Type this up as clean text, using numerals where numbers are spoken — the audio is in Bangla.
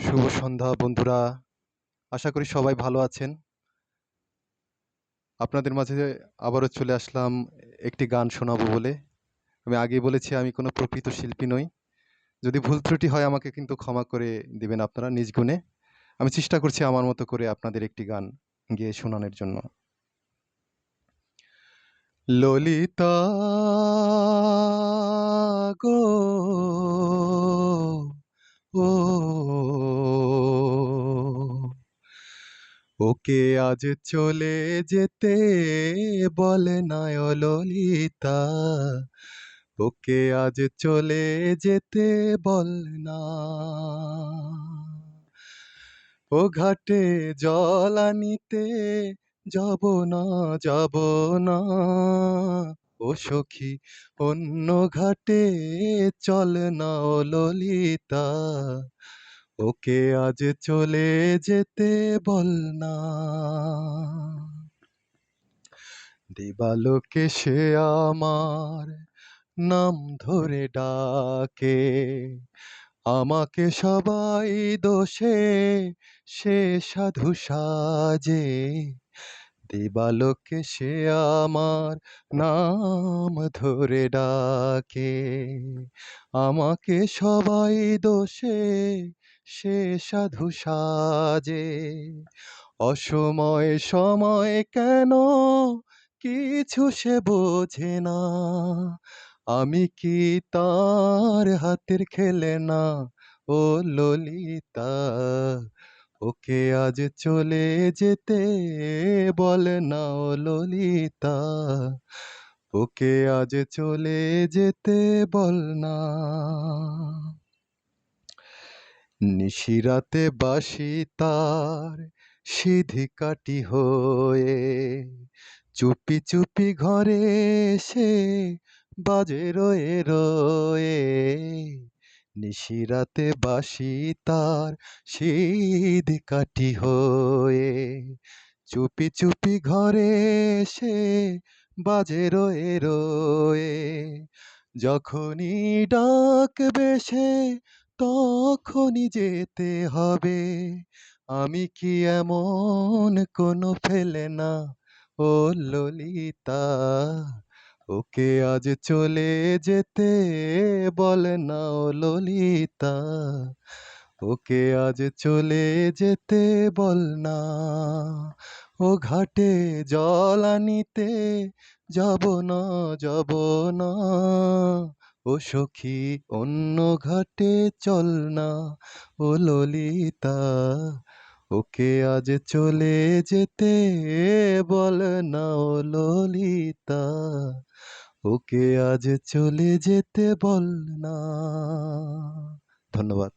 শুভ সন্ধ্যা বন্ধুরা। আশা করি সবাই ভালো আছেন। আপনাদের মাঝে আবারও চলে আসলাম একটি গান শোনাবো বলে। আমি আগেই বলেছি আমি কোনো প্রকৃত শিল্পী নই। যদি ভুল ত্রুটি হয় আমাকে কিন্তু ক্ষমা করে দিবেন আপনারা নিজ গুণে। আমি চেষ্টা করছি আমার মতো করে আপনাদের একটি গান গেয়ে শোনানোর জন্য। ললিতা গো, ও ওকে আজ চলে যেতে বলে না ও ললিতা, ওকে আজ চলে যেতে বল না। ও ঘাটে জল আনিতে যাব না, যাব না। ও সখী অন্য ঘাটে চল না ও ললিতা, ওকে আজ চলে যেতে বল না। দিবালোকে সে আমার নাম ধরে ডাকে, আমাকে সবাই দোষে সে সাধু সাজে। দিবালোকে সে আমার নাম ধরে ডাকে, আমাকে সবাই দোষে সে সাধু সাজে। অসময়ে সময় কেন কিছু সে বোঝে না, আমি কি তার হাতের খেলনা ও ললিতা, ওকে আজ চলে যেতে বল না ও ললিতা, ওকে আজ চলে যেতে বল না। নিশিরাতে বাঁশি তার সিধি কাটি হয়ে, চুপি চুপি ঘরে এসে বাজে রয়ে রয়ে। নিশিরাতে বাঁশি তার সিধি কাটি হয়ে, চুপি চুপি ঘরে এসে বাজে রয়ে রয়ে। যখনই ডাকবে সে তখনই যেতে হবে, আমি কি এমন কোনো ফেলে না ও ললিতা, ওকে আজ চলে যেতে বল না ও ললিতা, ওকে আজ চলে যেতে বল না। ও ঘাটে জল আনিতে যাব না, যাব না। ও সখী অন্য ঘাটে চল না ও ললিতা, ওকে আজ চলে যেতে বল না ও ললিতা, ওকে আজ চলে যেতে বল না। ধন্যবাদ।